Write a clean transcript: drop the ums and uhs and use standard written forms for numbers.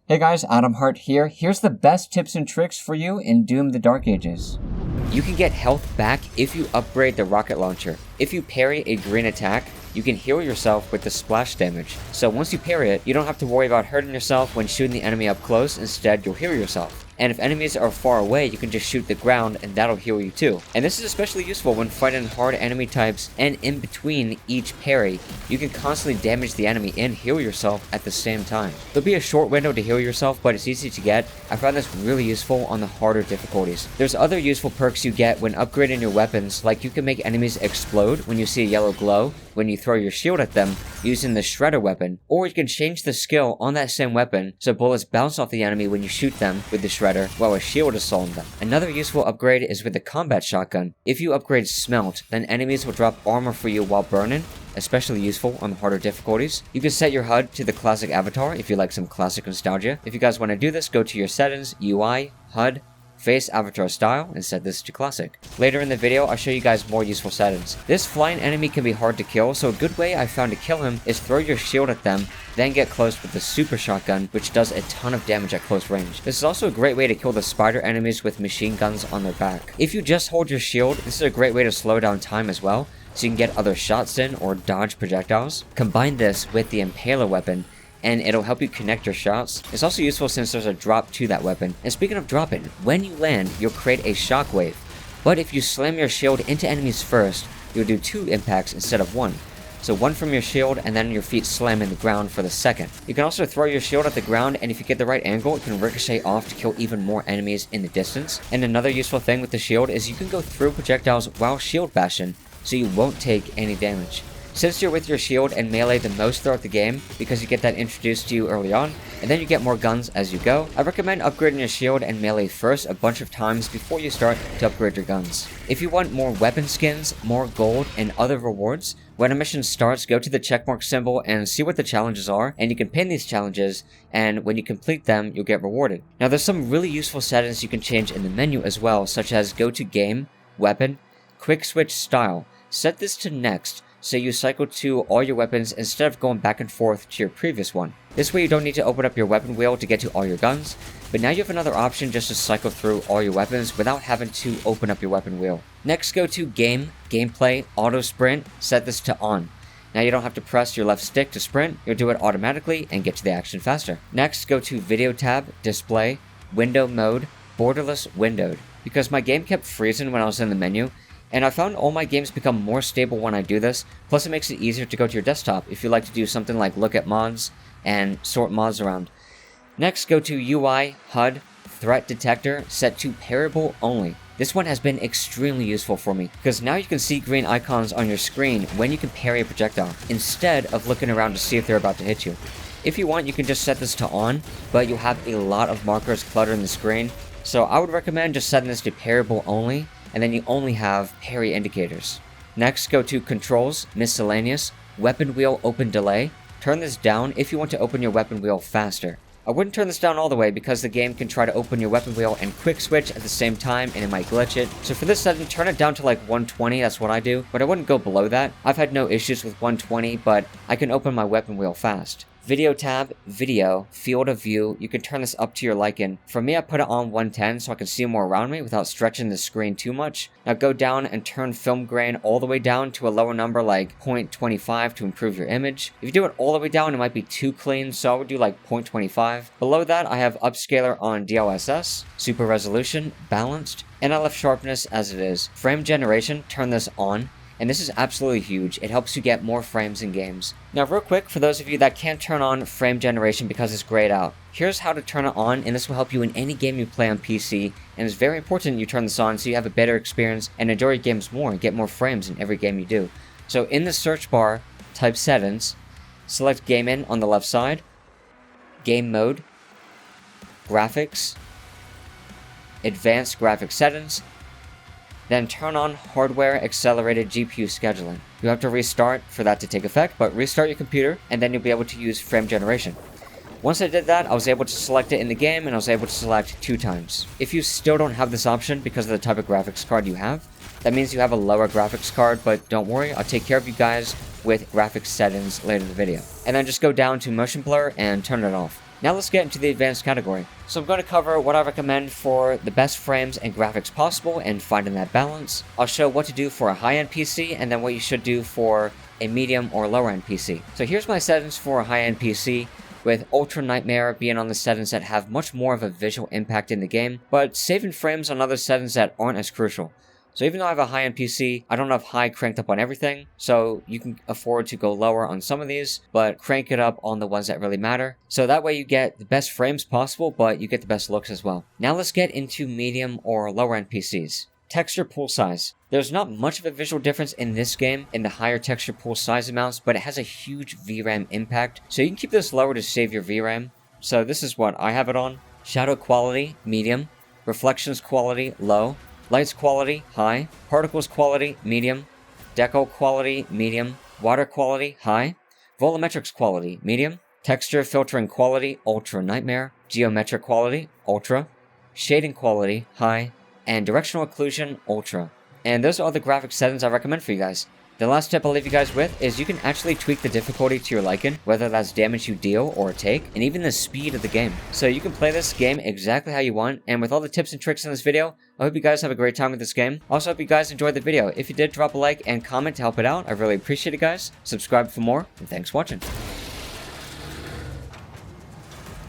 Hey guys, Adam Hart here. Here's the best tips and tricks for you in Doom the Dark Ages. You can get health back if you upgrade the rocket launcher. If you parry a green attack, you can heal yourself with the splash damage. So once you parry it, you don't have to worry about hurting yourself when shooting the enemy up close. Instead, you'll heal yourself. And if enemies are far away, you can just shoot the ground and that'll heal you too. And this is especially useful when fighting hard enemy types, and in between each parry, you can constantly damage the enemy and heal yourself at the same time. There'll be a short window to heal yourself, but it's easy to get. I found this really useful on the harder difficulties. There's other useful perks you get when upgrading your weapons, like you can make enemies explode when you see a yellow glow when you throw your shield at them using the shredder weapon, or you can change the skill on that same weapon so bullets bounce off the enemy when you shoot them with the shredder while a shield is on them. Another useful upgrade is with the combat shotgun. If you upgrade smelt, then enemies will drop armor for you while burning, especially useful on the harder difficulties. You can set your HUD to the classic avatar if you like some classic nostalgia. If you guys want to do this, go to your settings, UI, HUD, face avatar style, and set this to classic. Later in the video, I'll show you guys more useful settings. This flying enemy can be hard to kill, so a good way I found to kill him is throw your shield at them, then get close with the super shotgun, which does a ton of damage at close range. This is also a great way to kill the spider enemies with machine guns on their back. If you just hold your shield, this is a great way to slow down time as well, so you can get other shots in or dodge projectiles. Combine this with the impaler weapon, and it'll help you connect your shots. It's also useful since there's a drop to that weapon. And speaking of dropping, when you land, you'll create a shockwave. But if you slam your shield into enemies first, you'll do 2 impacts instead of 1. So 1 from your shield, and then your feet slam in the ground for the second. You can also throw your shield at the ground, and if you get the right angle, it can ricochet off to kill even more enemies in the distance. And another useful thing with the shield is you can go through projectiles while shield bashing, so you won't take any damage. Since you're with your shield and melee the most throughout the game, because you get that introduced to you early on, and then you get more guns as you go, I recommend upgrading your shield and melee first a bunch of times before you start to upgrade your guns. If you want more weapon skins, more gold, and other rewards, when a mission starts, go to the checkmark symbol and see what the challenges are, and you can pin these challenges, and when you complete them, you'll get rewarded. Now there's some really useful settings you can change in the menu as well, such as go to game, weapon, quick switch style. Set this to next, so you cycle to all your weapons instead of going back and forth to your previous one. This way you don't need to open up your weapon wheel to get to all your guns, but now you have another option just to cycle through all your weapons without having to open up your weapon wheel. Next, go to game, gameplay, auto sprint, set this to on. Now you don't have to press your left stick to sprint, you'll do it automatically and get to the action faster. Next, go to video tab, display, window mode, borderless windowed. Because my game kept freezing when I was in the menu, and I found all my games become more stable when I do this, plus it makes it easier to go to your desktop if you like to do something like look at mods and sort mods around. Next, go to UI, HUD, threat detector, set to parryable only. This one has been extremely useful for me, because now you can see green icons on your screen when you can parry a projectile, instead of looking around to see if they're about to hit you. If you want, you can just set this to on, but you'll have a lot of markers cluttering the screen, so I would recommend just setting this to parryable only, and then you only have parry indicators. Next, go to controls, miscellaneous, weapon wheel open delay. Turn this down if you want to open your weapon wheel faster. I wouldn't turn this down all the way because the game can try to open your weapon wheel and quick switch at the same time and it might glitch it. So for this setting, turn it down to like 120, that's what I do, but I wouldn't go below that. I've had no issues with 120, but I can open my weapon wheel fast. Video tab, video, field of view, you can turn this up to your liking. For me, I put it on 110 so I can see more around me without stretching the screen too much. Now go down and turn film grain all the way down to a lower number like 0.25 to improve your image. If you do it all the way down, it might be too clean, so I would do like 0.25. Below that, I have upscaler on DLSS, super resolution, balanced, and I left sharpness as it is. Frame generation, turn this on. And this is absolutely huge. It helps you get more frames in games. Now real quick, for those of you that can't turn on frame generation because it's grayed out, here's how to turn it on, and this will help you in any game you play on PC, and it's very important you turn this on so you have a better experience and enjoy your games more and get more frames in every game you do. So in the search bar, type settings, select game in on the left side, game mode, graphics, advanced graphics settings, then turn on hardware accelerated GPU scheduling. You'll have to restart for that to take effect, but restart your computer and then you'll be able to use frame generation. Once I did that, I was able to select it in the game and I was able to select 2 times. If you still don't have this option because of the type of graphics card you have, that means you have a lower graphics card, but don't worry, I'll take care of you guys with graphics settings later in the video. And then just go down to motion blur and turn it off. Now let's get into the advanced category. So I'm going to cover what I recommend for the best frames and graphics possible and finding that balance. I'll show what to do for a high-end PC and then what you should do for a medium or lower-end PC. So here's my settings for a high-end PC, with Ultra Nightmare being on the settings that have much more of a visual impact in the game, but saving frames on other settings that aren't as crucial. So even though I have a high-end PC, I don't have high cranked up on everything, so you can afford to go lower on some of these, but crank it up on the ones that really matter. So that way you get the best frames possible, but you get the best looks as well. Now let's get into medium or lower-end PCs. Texture pool size. There's not much of a visual difference in this game in the higher texture pool size amounts, but it has a huge VRAM impact, so you can keep this lower to save your VRAM. So this is what I have it on. Shadow quality, medium. Reflections quality, low. Lights quality, high. Particles quality, medium. Deco quality, medium. Water quality, high. Volumetrics quality, medium. Texture filtering quality, ultra nightmare. Geometric quality, ultra. Shading quality, high. And directional occlusion, ultra. And those are all the graphic settings I recommend for you guys. The last tip I'll leave you guys with is you can actually tweak the difficulty to your liking, whether that's damage you deal or take, and even the speed of the game. So you can play this game exactly how you want, and with all the tips and tricks in this video, I hope you guys have a great time with this game. Also hope you guys enjoyed the video. If you did, drop a like and comment to help it out. I really appreciate it, guys. Subscribe for more, and thanks for watching.